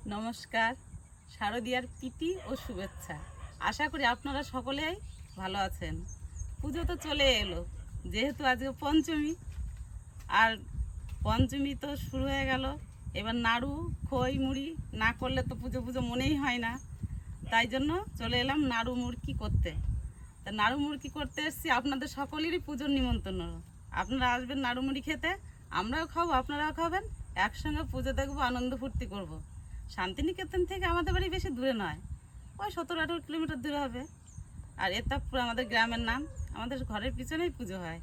নমস্কার, শারদীয়ার প্রীতি ও শুভেচ্ছা। আশা করি আপনারা সকলেই ভালো আছেন। পুজো তো চলে এলো, যেহেতু আজকে পঞ্চমী, আর পঞ্চমী তো শুরু হয়ে গেল। এবার নাড়ু খই মুড়ি না করলে তো পুজো পুজো মনেই হয় না। তাই জন্য চলে এলাম নাড়ু মুড়কি করতে। তা নাড়ু মুড়কি করতে এসেছি, আপনাদের সকলেরই পুজোর নিমন্ত্রণ। আপনারা আসবেন নাড়ু মুড়ি খেতে, আমরাও খাবো, আপনারাও খাবেন, একসঙ্গে পুজো দেখবো, আনন্দ ফুর্তি করব। শান্তিনিকেতন থেকে আমাদের বাড়ি বেশি দূরে নয়, ওই 17-18 কিলোমিটার দূরে হবে। আর এতাবপুর আমাদের গ্রামের নাম, আমাদের ঘরের পিছনেই পুজো হয়।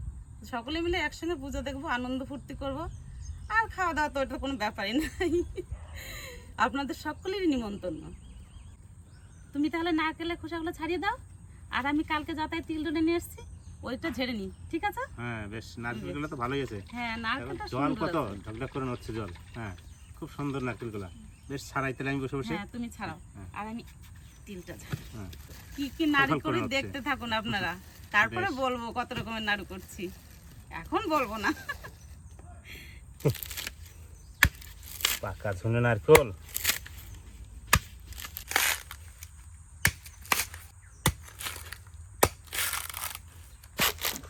সকলে মিলে একসঙ্গে পুজো দেখবো, আনন্দ ফুর্তি করব, আর খাওয়া দাওয়া তো ওটা কোনো ব্যাপারই নাই। আপনাদের সকলেরই নিমন্ত্রণ। তুমি তাহলে নারকেলের খোসাগুলো ছাড়িয়ে দাও, আর আমি কালকে যাতায়াত তিল ডলে নিয়ে এসেছি, ওইটা ঝেড়ে নিই, ঠিক আছে? হ্যাঁ, বেশ। নারকেলগুলো তো ভালোই আছে। হ্যাঁ, নারকেলটা জল সুন্দর কত আছে। ঢকঢক করে নড়ছে জল। হ্যাঁ, খুব সুন্দর নারকেলগুলো। বেশ, ছাড়াই তাহলে আমি বসে বসে। হ্যাঁ, তুমি ছাড়াও, হ্যাঁ। আর আমি তিলটা ছাড়াই। হ্যাঁ, কি কি নাড়ু ফল করি করে দেখতে থাকুন আপনারা, তারপরে বেশ। বলবো কত রকমের নাড়ু করছি, এখন বলবো না। পাকা ঝুনে নারকেল।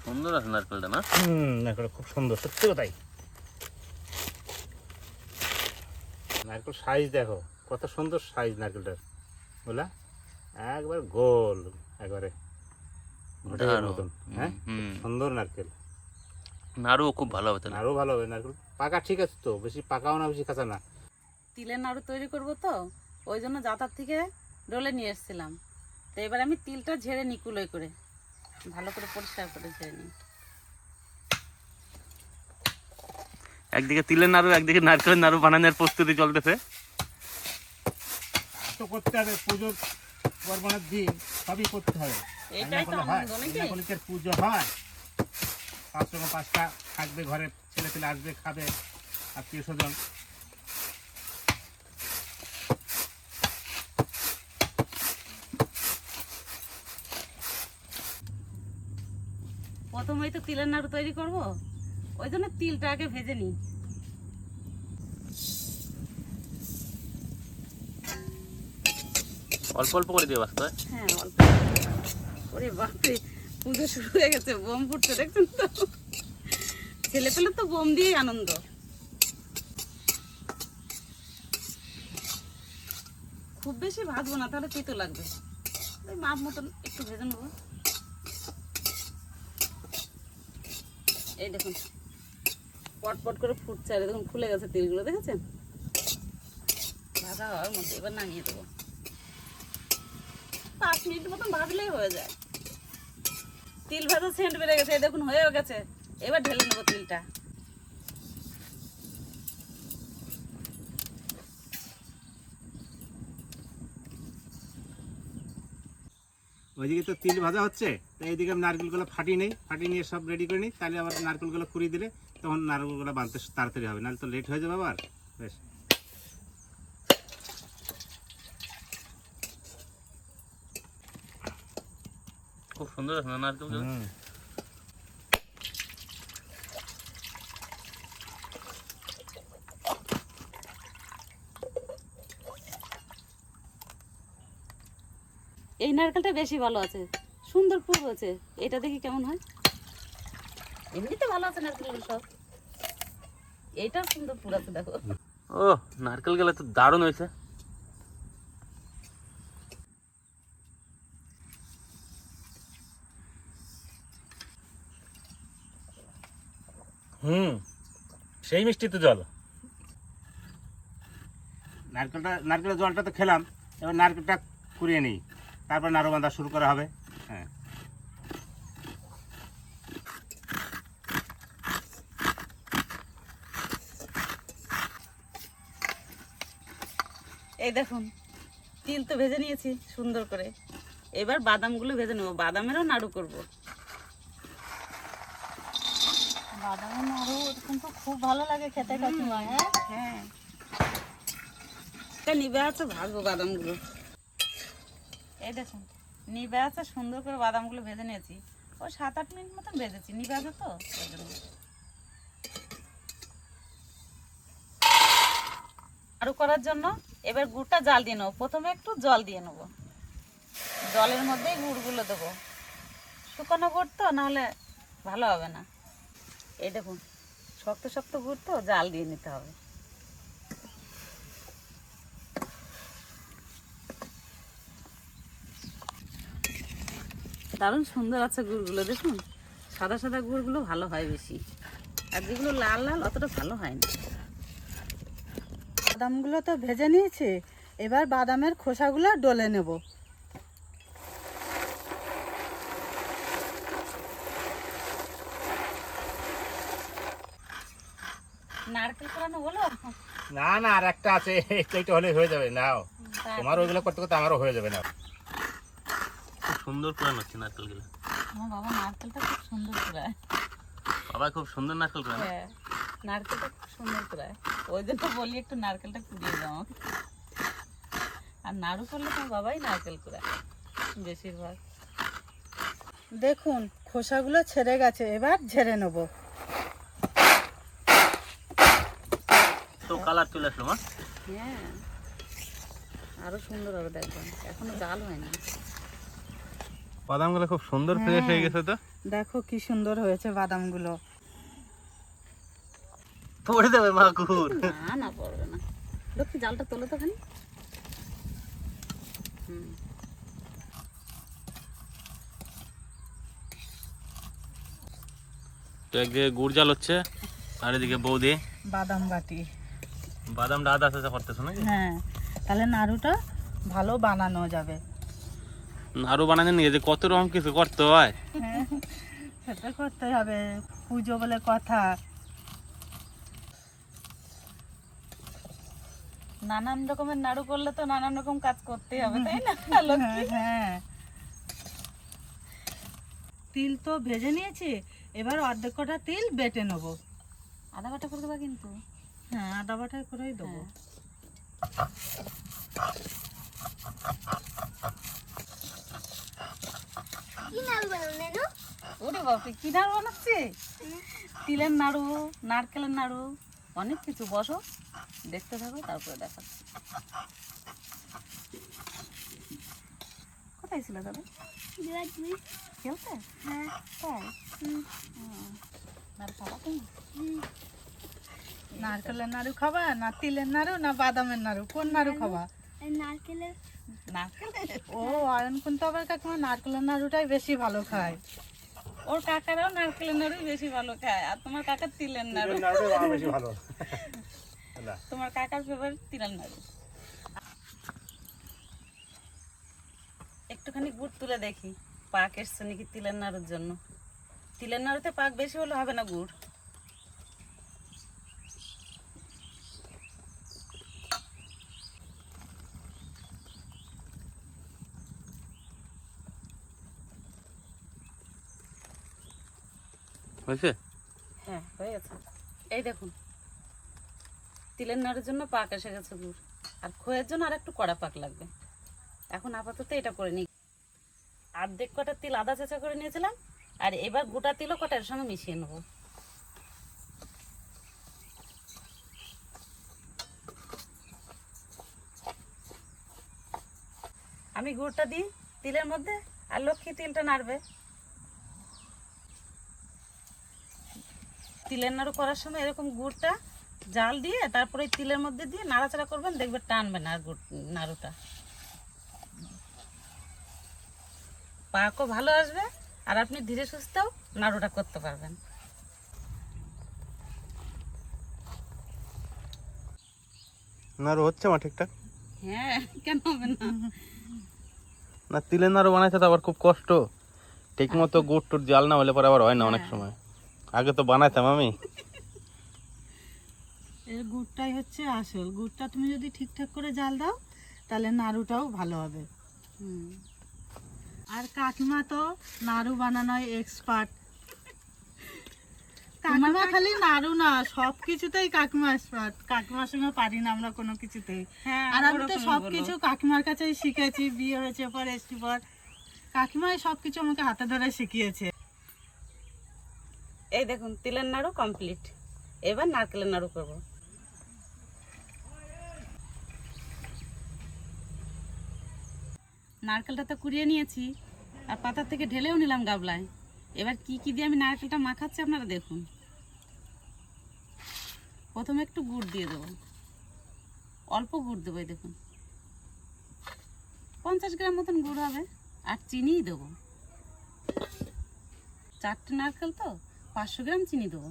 সুন্দর আছে নারকেলটা, না? নারকেল খুব সুন্দর, সত্যি কথাই। নারকেল সাইজ দেখো, কত সুন্দর সাইজ নারকেলটার, বুঝলা? একবার গোল, একবারে ঘটের দারুণ। মতন। হ্যাঁ, হুম। সুন্দর নারকেল। নাড়ুও খুব ভালো হবে তাহলে। আরো ভালো হবে নারকেল। পাকা ঠিক আছে তো, বেশি পাকাও না বেশি কাঁচা না। তিলের নাড়ু তৈরি করব তো, ওই জন্য যাতায়াত থেকে ডলে নিয়ে এসেছিলাম। তো এবার আমি তিলটা ঝেড়ে নিই, কুলোয় করে ভালো করে পরিষ্কার করে ঝেড়ে নিই। একদিকে তিলের নাড়ু, একদিকে নারকেলের নাড়ু বানানোর প্রস্তুতি চলতেছে। তো করতে হবে, পুজোর পর্বণের দিন সবই করতে হবে। এইটাই তো আনন্দ নাকি? নারকেলের পুজো হয়, 5 রকম 5টা থাকবে ঘরে, ছেলে ছেলে আসবে, খাবে, আত্মীয় স্বজন। প্রথমেই তো তিলের নাড়ু তৈরি করব, ওই জন্য তিলটা আগে ভেজে নিই। অল্প অল্প করে দিয়ে বাঁচতে হয়। হ্যাঁ, অল্প। ওরে বাপরে, পুজো শুরু হয়ে গেছে, বোম ফুটছে, দেখছেন তো? ছেলে পেলে তো বোম দিয়েই আনন্দ। খুব বেশি ভাজবো না, তাহলে তিতো লাগবে। ওই মাপ মতন একটু ভেজে নেবো। এই দেখুন, পটপট করে ফুটছে, আর দেখুন ফুলে গেছে তিলগুলো, দেখেছেন? ভাজা হওয়ার মধ্যে এবার নামিয়ে দেবো। 5 মিনিট মতন ভাজলেই হয়ে যায়। তিল ভাজা সেন্ট বেড়ে গেছে, এই দেখুন হয়েও গেছে। এবার ঢেলে নেবো তিলটা। ওইদিকে তো তিল ভাজা হচ্ছে, তো এইদিকে আমি নারকেলগুলো ফাটিয়ে নেই, ফাটিয়ে নিয়ে সব রেডি করে নিই, তাহলে আবার নারকেলগুলো কুড়িয়ে দিলে তখন নারকেলগুলো বাঁধতে তাড়াতাড়ি হবে, নাহলে তো লেট হয়ে যাবে আবার। বেশ, খুব সুন্দর আছে না নারকেল? এই নারকেলটা বেশি ভালো আছে, সুন্দর পুর আছে। এটা দেখি কেমন হয়। এমনিতে ভালো আছে নারকেলগুলো সব, এইটাও সুন্দর পুর আছে, দেখো। ও, নারকেল গেলে তো দারুণ হয়েছে। সেই মিষ্টি তো জল। নারকেলের জলটা তো খেলাম, এবার নারকেলটা কুড়িয়ে নিই, তারপর নাড়ু বাঁধা শুরু করা হবে। হ্যাঁ, এই দেখুন, তিল তো ভেজে নিয়েছি সুন্দর করে, এবার বাদামগুলো ভেজে নেবো, বাদামেরও নাড়ু করব। বাদামের নাড়ু কিন্তু খুব ভালো লাগে খেতে, কাকিমা। হ্যাঁ, এটা নিবে আছে, ভাজবো বাদামগুলো। এই দেখুন, নিবে আছে, সুন্দর করে বাদামগুলো ভেজে নিয়েছি। ওই 7-8 মিনিট মতন ভেজেছি, নিবে আছে তো ওই জন্য। নাড়ু করার জন্য এবার গুড়টা জাল দিয়ে নেবো। প্রথমে একটু জল দিয়ে নেবো, জলের মধ্যেই গুড়গুলো দেবো। শুকনো গুড় তো, নাহলে ভালো হবে না। এই দেখুন শক্ত শক্ত গুড় তো, জাল দিয়ে নিতে হবে। দারুণ সুন্দর আছে গুড়গুলো, দেখুন সাদা সাদা গুড়গুলো ভালো হয় বেশি, আর যেগুলো লাল লাল অতটা ভালো হয় না। বাদামগুলো তো ভেজে নিয়েছি, এবার বাদামের খোসাগুলো ডলে নেব। নারকেল কোরানো হলো? না না, আর একটা আছে, এইটা হলে হয়ে যাবে। নাও, তোমার ওইগুলো করতে করতে আমারও হয়ে যাবে। না, খুব সুন্দর কোরান হচ্ছে নারকেলগুলো। আমার বাবা নারকেলটা খুব সুন্দর কুড়ায়। বাবা খুব সুন্দর নারকেল কোরান। হ্যাঁ, নারকেলটা খুব সুন্দর কুড়ায়, ওই জন্য বলি একটু নারকেলটা কুড়িয়ে দাও। আর নাড়ু করলে তোমার বাবাই নারকেল কুড়ায় বেশিরভাগ। দেখুন খোসাগুলো ছেড়ে গেছে, এবার ঝেড়ে নেব। তো কালার চলে আসলো মা। হ্যাঁ, আরো সুন্দর হবে দেখবেন, এখনো জাল হয় না। বাদামগুলো খুব সুন্দর ফ্রেশ হয়ে গেছে তো। দেখো কি সুন্দর হয়েছে বাদামগুলো। পড়ে যাবে মা গুড়। না না, পড়বে না। লক্ষ্মী জালটা তোলো তো খানি। তো একদিকে গুড় জাল হচ্ছে, আর এদিকে বৌদি বাদাম বাটি। বাদামটা আদা আদা করতেছো নাকি? হ্যাঁ, তাহলে নাড়ুটা ভালো বানানো যাবে। নাড়ু বানানো নিয়ে যে কত রকম কিছু করতে হয়। হ্যাঁ, সেটা করতে হবে, পুজো বলে কথা। নানান রকমের নাড়ু করলে তো নানান রকম কাজ করতেই হবে, তাই না লক্ষ্মী? হ্যাঁ, তিল তো ভেজে নিয়েছি, এবার অর্ধেক কটা তিল বেটে নেব। আদা বাটা করে দেবা কিন্তু। হ্যাঁ, আদা বাটা করেই দেবো। ওরে বাপরে, কি নাড়ু বানাচ্ছি? তিলের নাড়ু, নারকেলের নাড়ু, অনেক কিছু। বসো, দেখতে থাকো, তারপরে দেখাচ্ছি। কোথায় ছিল দাদা? খেলতে? হ্যাঁ, তাই? নাড়ু খাবা তুমি? নারকেলের নাড়ু খাবা না তিলের নাড়ু না বাদামের নাড়ু, কোন নাড়ু খাবা? নারকেল। ও, আয়ন কিন্তু আবার কাকিমা নারকেলের নাড়ুটাই বেশি ভালো খায়। ওর কাকারাও নারকেলের নাড়ুই বেশি ভালো খায়, আর তোমার কাকার তিলের নাড়ু। বেশি ভালো। তোমার কাকার ফেভারিট তিলের নাড়ু। একটুখানি গুড় তুলে দেখি পাক এসছে নাকি তিলের নাড়ুর জন্য। তিলের নাড়ুতে পাক বেশি হলে হবে না, গুড়। হয়েছে? হ্যাঁ, হয়ে গেছে। এই দেখুন, তিলের নাড়ুর জন্য পাক এসে গেছে গুড়, আর খোয়ের জন্য আর একটু কড়া পাক লাগবে। এখন আপাতত এটা করে নিই। অর্ধেক কটা তিল আদা চেঁচা করে নিয়েছিলাম, আর এবার গোটা তিলও কটার সঙ্গে মিশিয়ে নেব। আমি গুড়টা দিই তিলের মধ্যে, আর লক্ষ্মী তিলটা নাড়বে। তিলের নাড়ু করার সময় এরকম গুড়টা জাল দিয়ে তারপরে তিলের মধ্যে দিয়ে নাড়াচাড়া করবেন, দেখবে টানবে না গুড় নাড়ুটা। পাকও ভালো আসবে, আর আপনি ধীরে সুস্থেও নাড়ুটা করতে পারবেন। নাড়ু হচ্ছে মা ঠিকঠাক? হ্যাঁ, কেন হবে না? না, তিলের নাড়ু বানাইতে তো আবার খুব কষ্ট, ঠিক মতো গুড় টুর জাল না হলে পরে আবার হয় না অনেক সময়। আগে তো বানাইতাম আমি। এর গুড়টাই হচ্ছে আসল। গুড়টা তুমি যদি ঠিকঠাক করে জাল দাও তাহলে নাড়ুটাও ভালো হবে। আর কাকিমা তো নাড়ু বানানোয় এক্সপার্ট। কাকিমা খালি নাড়ু না, সব কিছুতেই কাকিমা এক্সপার্ট। কাকিমার সঙ্গে পারি না আমরা কোনো কিছুতেই। হ্যাঁ, আর আমি তো সবকিছু কাকিমার কাছেই শিখেছি, বিয়ে হয়েছে পর এসছি পর কাকিমাই সবকিছু আমাকে হাতে ধরে শিখিয়েছে। এই দেখুন তিলের নাড়ু কমপ্লিট, এবার নারকেলের নাড়ু করব। নারকেলটা তো কুড়িয়ে নিয়েছি আর পাতা থেকে ঢেলেও নিলাম গাবলায়। এবার কি কি দিয়ে আমি নারকেলটা মাখাচ্ছি আপনারা দেখুন। প্রথমে একটু গুড় দিয়ে দেবো, অল্প গুড় দেবো, এই দেখুন 50 গ্রাম মতন গুড় হবে। আর চিনিই দেবো, 4টে নারকেল তো 500 গ্রাম চিনি দেবো।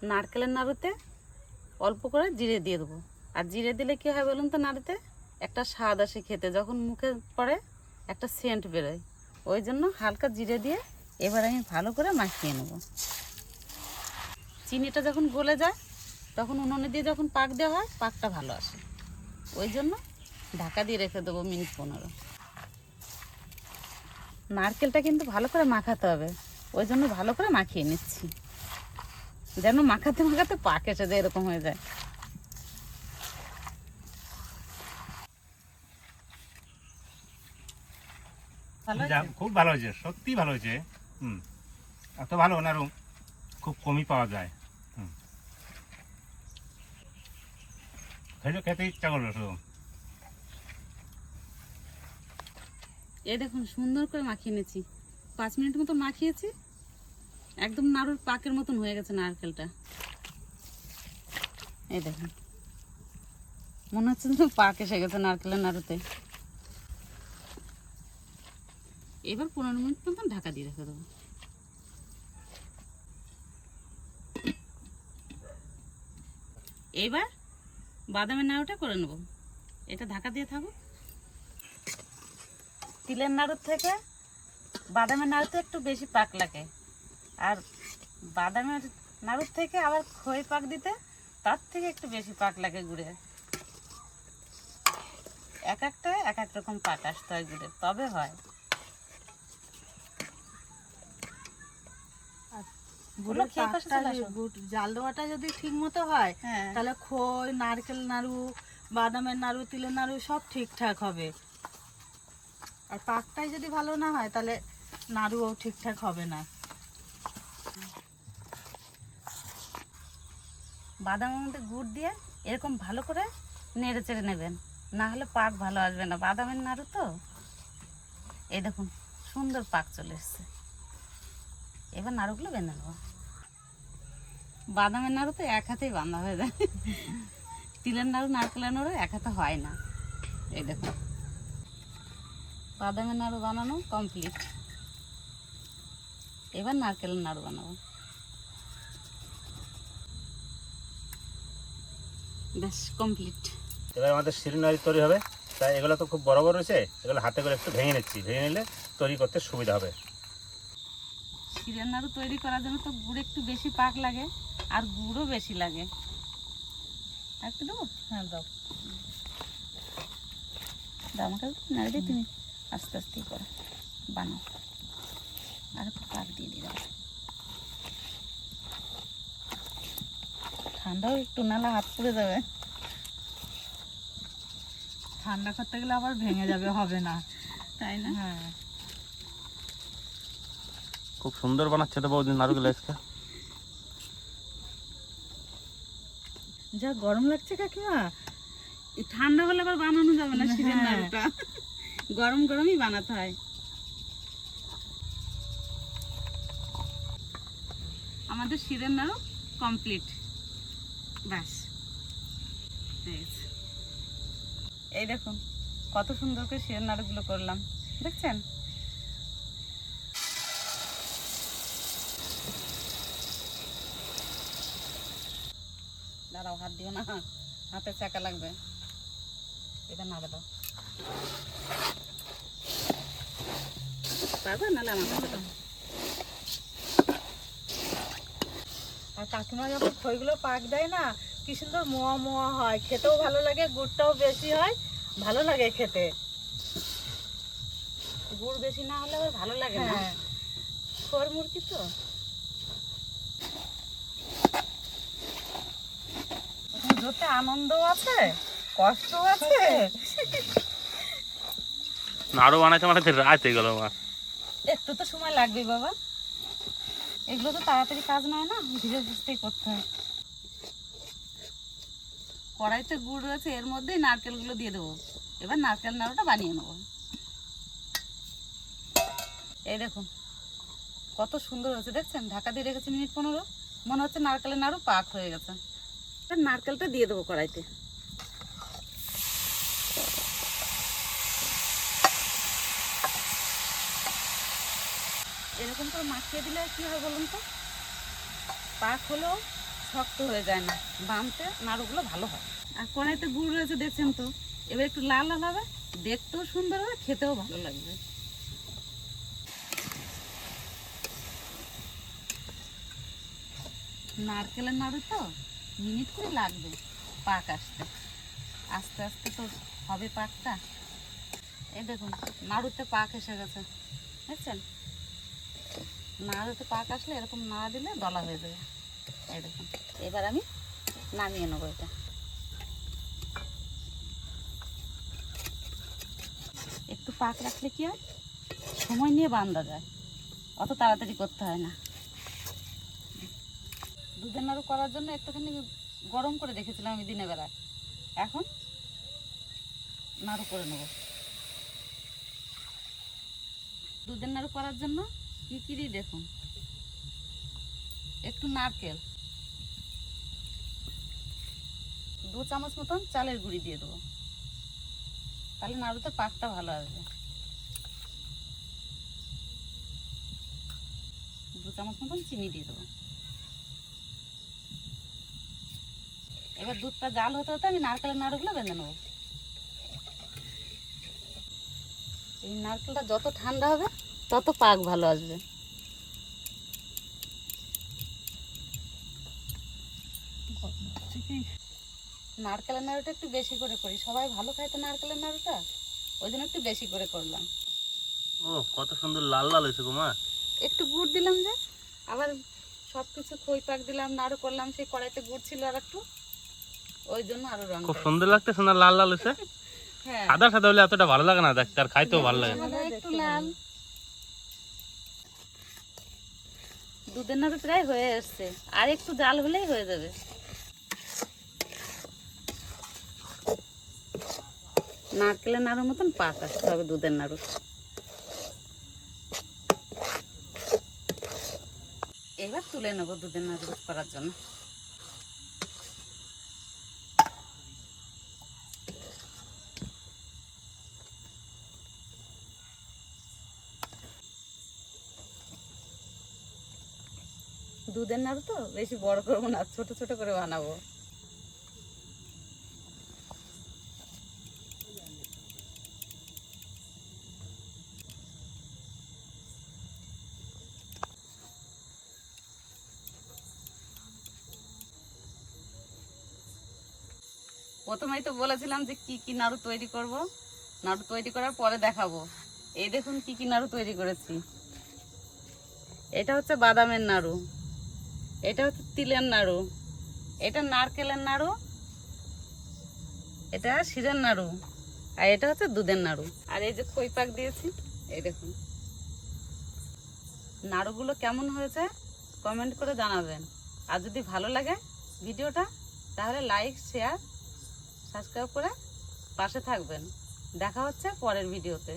নারকেলের নাড়ুতে অল্প করে জিরে দিয়ে দেবো। আর জিরে দিলে কি হয় বলুন তো, নাড়ুতে একটা স্বাদ আসে খেতে, যখন মুখে পড়ে একটা সেন্ট বেরোয়। ওই জন্য হালকা জিরে দিয়ে এবার আমি ভালো করে মাখিয়ে নেব। চিনিটা যখন গলে যায় তখন উনুনে দিয়ে যখন পাক দেওয়া হয়, পাকটা ভালো আসে। ওই জন্য ঢাকা দিয়ে রেখে দেবো মিনিট 15। নারকেলটা কিন্তু ভালো করে মাখাতে হবে, ওই জন্য ভালো করে মাখিয়ে নিচ্ছি, যেন মাখাতে মাখাতে পাক এসে যায়, এরকম হয়ে যায়। ভালো হয়েছে? খুব ভালো হয়েছে, সত্যি ভালো হয়েছে। এত ভালো নাড়ু খুব কমই পাওয়া যায়। খেতে ইচ্ছা করলো শুধু। এই দেখুন সুন্দর করে মাখিয়ে নিয়েছি, 5 মিনিট মতো মাখিয়েছি, একদম নাড়ুর পাকের মতন হয়ে গেছে নারকেলটা। এই দেখুন মনে হচ্ছে যেন পাক এসে গেছে নারকেলের নাড়ুতে। এবার 15 মিনিট মতন ঢাকা দিয়ে রেখে দেবো। এইবার বাদামের নাড়ুটা করে নেব, এটা ঢাকা দিয়ে থাকো। তিলের নাড়ুর থেকে বাদামের নাড়ুতে একটু বেশি পাক লাগে, আর বাদামের নাড়ুর থেকে আবার খই পাক দিতে তার থেকে একটু বেশি পাক লাগে গুড়ে। এক একটা এক এক রকম পাক আসতে হয় গুড়ের, তবে হয়। গুড়ের খেয়ে পাশে পাকটা চলে আসো। জাল দেওয়াটা যদি ঠিক মতো হয়, হ্যাঁ। তাহলে খই, নারকেল নাড়ু, বাদামের নাড়ু, তিলের নাড়ু সব ঠিকঠাক হবে। আর পাকটাই যদি ভালো না হয়, তাহলে নাড়ুও ঠিকঠাক হবে না। বাদামের মধ্যে গুড় দিয়ে এরকম ভালো করে নেড়ে চেড়ে নেবেন, না হলে পাক ভালো আসবে না। বাদামের নাড়ু তো, এই দেখুন সুন্দর পাক চলে এসছে। এবার নাড়ুগুলো বেঁধে নেবো। বাদামের নাড়ু তো এক হাতেই বাঁধা হয়ে যায়, তিলের নাড়ু নারকেলের নাড়ু এক হাতে হয় না। এই দেখুন বাদামের নাড়ু বানানো কমপ্লিট। এবার নারকেলের নাড়ু বানাবো। ব্যাস কমপ্লিট। এবার আমাদের শিরিন নাড়ু তৈরি হবে। তাই এগুলো তো খুব বড় বড় রয়েছে, এগুলো হাতে করে একটু ভেঙে নিচ্ছি, ভেঙে নিলে তৈরি করতে সুবিধা হবে। ক্ষীরের নাড়ু তৈরি করার জন্য তো গুড় একটু বেশি পাক লাগে, আর গুড়ও বেশি লাগে। আর একটু দেবো? হ্যাঁ দাও। দাও আমাকে নাড়ি দিয়ে তুমি আস্তে আস্তে করে বানাও। আর একটু পাক দিয়ে দিয়ে দাও। ঠান্ডাও একটু, নাহলে হাত পুড়ে যাবে। ঠান্ডা করতে গেলে আবার ভেঙে যাবে, হবে না। তাই না? হ্যাঁ। খুব সুন্দর বানাচ্ছে তো বৌদি নারকেল আজকে। যা গরম লাগছে কাকিমা। এই ঠান্ডা হলে আবার বানানো যাবে না ক্ষীরের হ্যাঁ। নাড়ুটা, গরম গরমই বানাতে হয়। আমাদের ক্ষীরের নাড়ু কমপ্লিট। ব্যাস এই দেখুন কত সুন্দর করে ক্ষীরের নাড়ুগুলো করলাম, দেখছেন? দাঁড়াও, হাত দিও না, হাতে চাকা লাগবে। এটা নাড়া দাও, পারবে নাহলে আমার কাছে দাও। আর কাকিমা যখন খইগুলো পাক দেয় না, কি সুন্দর মোয়া মোয়া হয়, খেতেও ভালো লাগে, গুড়টাও বেশি হয়, ভালো লাগে খেতে। গুড় বেশি না হলে আবার ভালো লাগে না, হ্যাঁ। খড় মুরগি তো। পুজোতে আনন্দও আছে, কষ্টও আছে। নাড়ু বানাইতে বানাইতে রাত হয়ে গেল আমার। একটু তো সময় লাগবে বাবা, এগুলো তো তাড়াতাড়ি কাজ নয় না, ধীরে সুস্থেই করতে হয়। কড়াইতে গুড় রয়েছে, এর মধ্যেই নারকেলগুলো দিয়ে দেবো। এবার নারকেল নাড়ুটা বানিয়ে নেবো। এই দেখুন কত সুন্দর হয়েছে, দেখছেন? ঢাকা দিয়ে রেখেছি মিনিট 15, মনে হচ্ছে নারকেলের নাড়ু পাক হয়ে গেছে। এবার নারকেলটা দিয়ে দেবো কড়াইতে। এরকম করে মাখিয়ে দিলে কি হয় বলুন তো, পাক হলেও শক্ত হয়ে যায় না, বানতে নাড়ুগুলো ভালো হয়। আর কড়াইতে গুড় রয়েছে দেখছেন তো, এবার একটু লাল লাল হবে, দেখতেও সুন্দর হবে, খেতেও ভালো লাগবে। নারকেলের নাড়ু তো মিনিট করে লাগবে পাক আসতে, আস্তে আস্তে তো হবে পাকটা। এই দেখুন নাড়ুতে পাক এসে গেছে, দেখছেন? নাড়ুতে পাক আসলে এরকম নাড়া দিলে দলা হয়ে যাবে। এই দেখুন, এবার আমি নামিয়ে নেবো এটা। একটু পাক রাখলে কি হয়, সময় নিয়ে বান্ধা যায়, অত তাড়াতাড়ি করতে হয় না। দুধের নাড়ু করার জন্য একটুখানি গরম করে রেখেছিলাম আমি দিনের বেলা, এখন নাড়ু করে নেব। দুধের নাড়ু করার জন্য কি কি দিই দেখুন, একটু নারকেল, 2 চামচ মতন চালের গুঁড়ি দিয়ে দেবো, তাহলে নাড়ুতে পাকটা ভালো আসবে। 2 চামচ মতন চিনি দিয়ে দেবো। এবার দুধটা জাল হতে হতে আমি নারকেলের নাড়ুগুলো বেঁধে নেবো। এই নারকেলটা যত ঠান্ডা হবে তত পাক ভালো আসবে। নারকেলের নাড়ুটা একটু বেশি করে করি, সবাই ভালো খায় তো নারকেলের নাড়ুটা, ওই জন্য একটু বেশি করে করলাম। ও কত সুন্দর লাল লাল হয়েছে গো মা। একটু গুড় দিলাম, যে আবার সব কিছু খই পাক দিলাম, নাড়ু করলাম, সেই কড়াইতে গুড় ছিল আর একটু, ওই জন্য আরো রং। খুব সুন্দর লাগতেছে না লাল লাল হয়েছে? হ্যাঁ, সাদা সাদা হলে এতটা ভালো লাগে না দেখতে, আর খাইতেও ভালো লাগে না। একটু লাল। দুধের নাড়ু প্রায় হয়ে এসছে, আর একটু জাল হলেই হয়ে যাবে। নারকেলের নাড়ুর মতন পাক আসতে হবে দুধের নাড়ু। এবার তুলে নেবো দুধের নাড়ু করার জন্য। দুধের নাড়ু তো বেশি বড় করবো না, ছোট ছোট করে বানাবো। প্রথমেই তো বলেছিলাম যে কি কি নাড়ু তৈরি করব, নাড়ু তৈরি করার পরে দেখাবো। এই দেখুন কি কি নাড়ু তৈরি করেছি। এটা হচ্ছে বাদামের নাড়ু, এটা হচ্ছে তিলের নাড়ু, এটা নারকেলের নাড়ু, এটা শিরার নাড়ু, আর এটা হচ্ছে দুধের নাড়ু। আর এই যে খই পাক দিয়েছি, এই দেখুন। নাড়ুগুলো কেমন হয়েছে কমেন্ট করে জানাবেন, আর যদি ভালো লাগে ভিডিওটা তাহলে লাইক, শেয়ার, সাবস্ক্রাইব করে পাশে থাকবেন। দেখা হচ্ছে পরের ভিডিওতে।